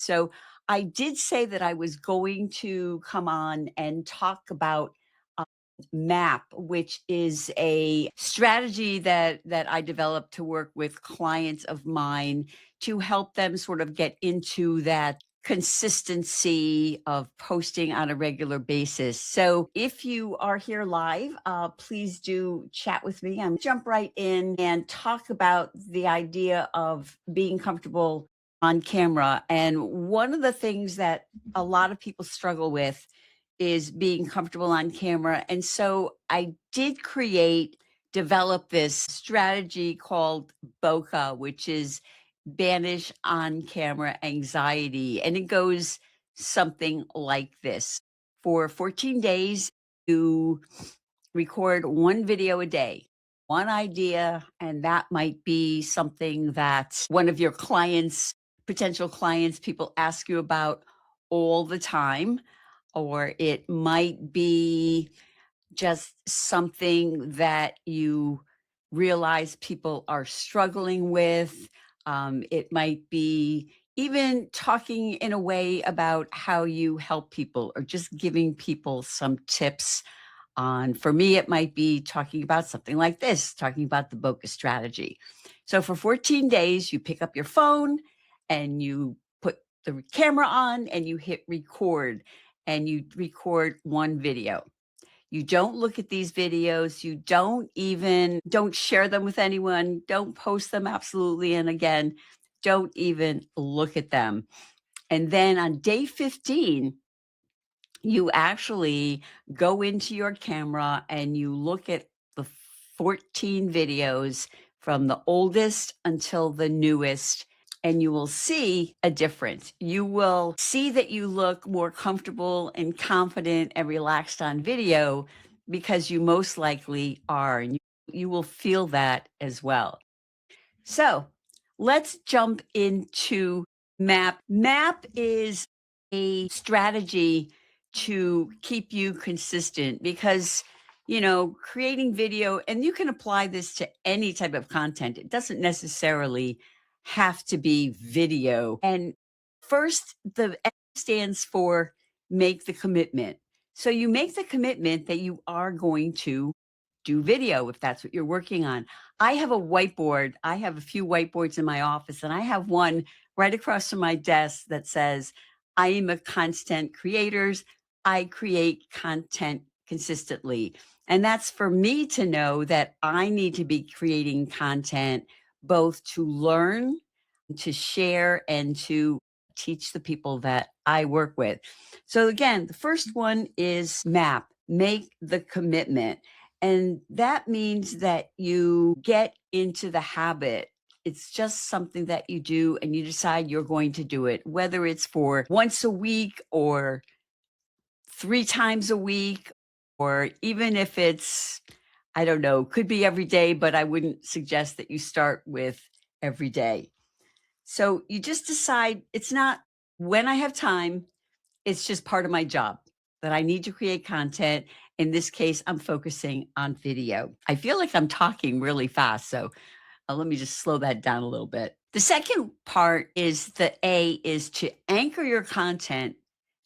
So I did say that I was going to come on and talk about MAP, which is a strategy that I developed to work with clients of mine to help them sort of get into that consistency of posting on a regular basis. So if you are here live, please do chat with me. I'm jump right in and talk about the idea of being comfortable on camera. And one of the things that a lot of people struggle with is being comfortable on camera. And so I did develop this strategy called BOCA, which is Banish On-Camera Anxiety. And it goes something like this. For 14 days, you record one video a day, one idea, and that might be something that one of your clients, potential clients, people ask you about all the time, or it might be just something that you realize people are struggling with. It might be even talking in a way about how you help people or just giving people some tips on. For me, it might be talking about something like this, talking about the BOCA strategy. So for 14 days, you pick up your phone and you put the camera on and you hit record and you record one video. You don't look at these videos. You don't share them with anyone. Don't post them absolutely. And again, don't even look at them. And then on day 15, you actually go into your camera and you look at the 14 videos from the oldest until the newest, and you will see a difference. You will see that you look more comfortable and confident and relaxed on video because you most likely are. And you will feel that as well. So let's jump into MAP. MAP is a strategy to keep you consistent because, creating video, and you can apply this to any type of content. It doesn't necessarily have to be video. And first, the M stands for make the commitment. So you make the commitment that you are going to do video if that's what you're working on. I have a whiteboard. I have a few whiteboards in my office, and I have one right across from my desk that says, I am a content creator. I create content consistently. And that's for me to know that I need to be creating content both to learn, to share, and to teach the people that I work with. So again, the first one is MAP, make the commitment. And that means that you get into the habit. It's just something that you do and you decide you're going to do it, whether it's for once a week or 3 times a week, or even if it's, I don't know, could be every day, but I wouldn't suggest that you start with every day. So you just decide it's not when I have time, it's just part of my job that I need to create content. In this case, I'm focusing on video. I feel like I'm talking really fast, so let me just slow that down a little bit. The second part is the A is to anchor your content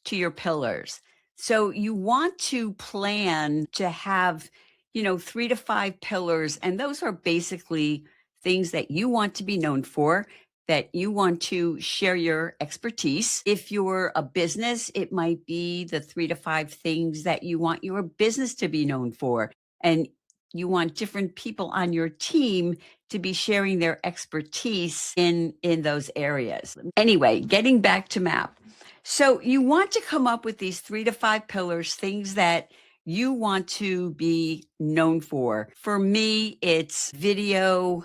to your pillars. So you want to plan to have, 3 to 5 pillars, and those are basically things that you want to be known for, that you want to share your expertise. If you're a business, it might be the 3 to 5 things that you want your business to be known for. And you want different people on your team to be sharing their expertise in those areas. Anyway, getting back to MAP. So you want to come up with these 3 to 5 pillars, things that you want to be known for. For me, it's video,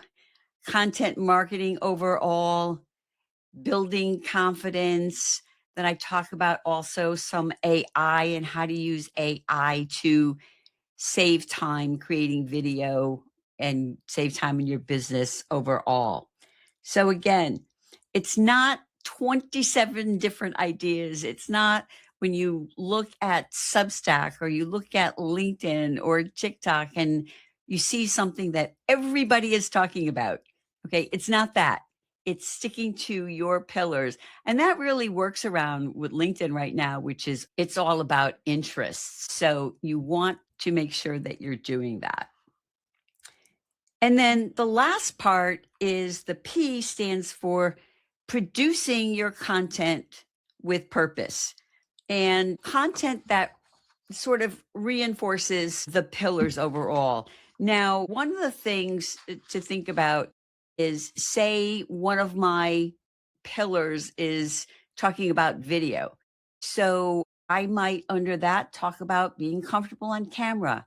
content marketing overall, building confidence. Then I talk about also some AI and how to use AI to save time creating video and save time in your business overall. So again, it's not 27 different ideas. It's not when you look at Substack or you look at LinkedIn or TikTok and you see something that everybody is talking about. Okay, it's not that. it's sticking to your pillars. And that really works around with LinkedIn right now, which is it's all about interests. So you want to make sure that you're doing that. And then the last part is the P stands for producing your content with purpose and content that sort of reinforces the pillars overall. Now, one of the things to think about is say one of my pillars is talking about video. So I might, under that, talk about being comfortable on camera.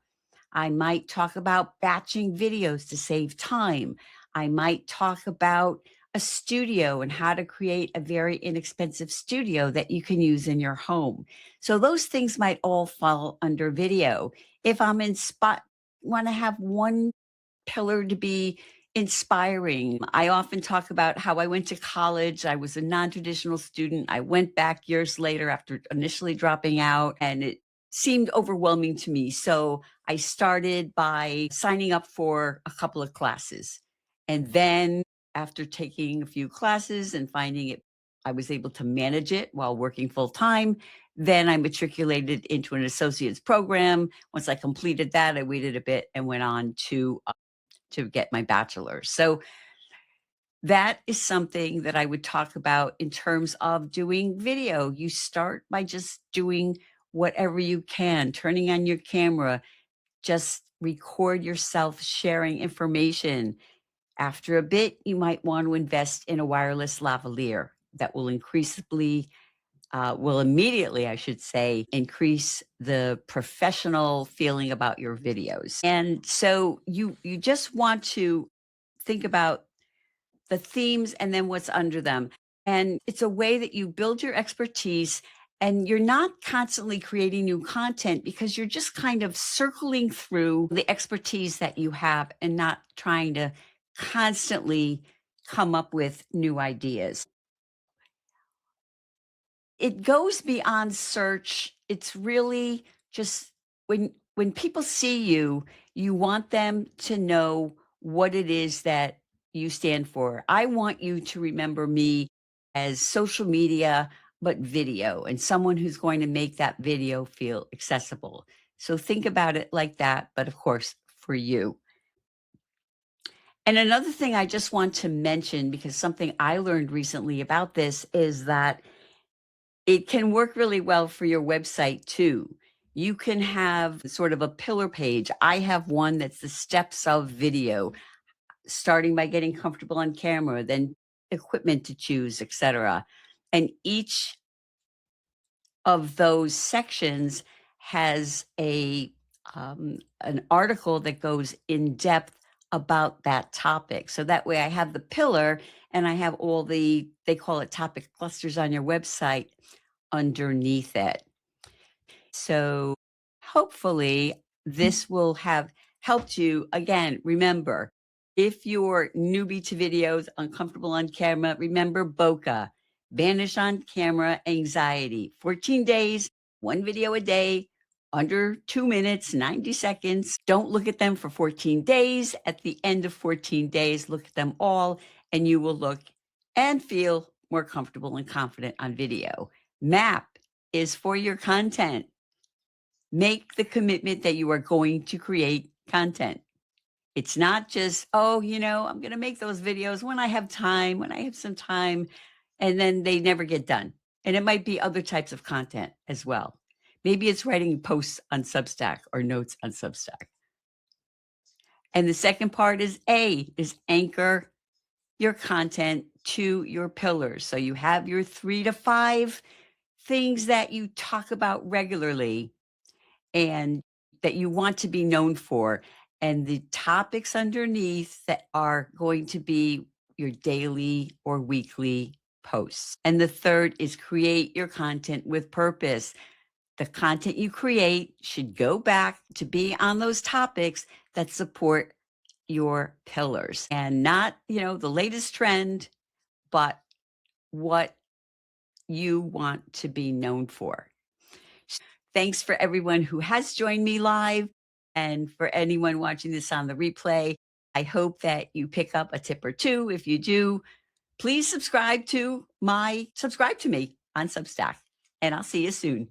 I might talk about batching videos to save time. I might talk about a studio and how to create a very inexpensive studio that you can use in your home. So those things might all fall under video. If I'm in spot, want to have one pillar to be inspiring. I often talk about how I went to college. I was a non-traditional student. I went back years later after initially dropping out, and it seemed overwhelming to me. So I started by signing up for a couple of classes. And then after taking a few classes and finding it, I was able to manage it while working full time. Then I matriculated into an associate's program. Once I completed that, I waited a bit and went on to get my bachelor's. So that is something that I would talk about in terms of doing video. You start by just doing whatever you can, turning on your camera, just record yourself sharing information. After a bit, you might want to invest in a wireless lavalier that will immediately, I should say, increase the professional feeling about your videos. And so you just want to think about the themes and then what's under them. And it's a way that you build your expertise and you're not constantly creating new content because you're just kind of circling through the expertise that you have and not trying to constantly come up with new ideas. It goes beyond search. It's really just when people see you, you want them to know what it is that you stand for. I want you to remember me as social media, but video, and someone who's going to make that video feel accessible. So think about it like that, but of course, for you. And another thing I just want to mention, because something I learned recently about this is that it can work really well for your website too. You can have sort of a pillar page. I have one that's the steps of video, starting by getting comfortable on camera, then equipment to choose, etc. And each of those sections has an article that goes in depth about that topic. So that way I have the pillar and I have all they call it topic clusters on your website underneath it. So hopefully this will have helped you. Again, remember, if you're newbie to videos, uncomfortable on camera, remember BOCA, Banish On-Camera Anxiety. 14 days, one video a day, under 2 minutes, 90 seconds. Don't look at them for 14 days. At the end of 14 days, look at them all, and you will look and feel more comfortable and confident on video. MAP is for your content. Make the commitment that you are going to create content. It's not just, oh, I'm going to make those videos when I have time, when I have some time, and then they never get done. And it might be other types of content as well. Maybe it's writing posts on Substack or notes on Substack. And the second part is anchor your content to your pillars. So you have your 3 to 5 things that you talk about regularly and that you want to be known for, and the topics underneath that are going to be your daily or weekly posts. And the third is create your content with purpose. The content you create should go back to be on those topics that support your pillars and not, the latest trend, but what you want to be known for. Thanks for everyone who has joined me live and for anyone watching this on the replay. I hope that you pick up a tip or two. If you do, Please subscribe to me on Substack, and I'll see you soon.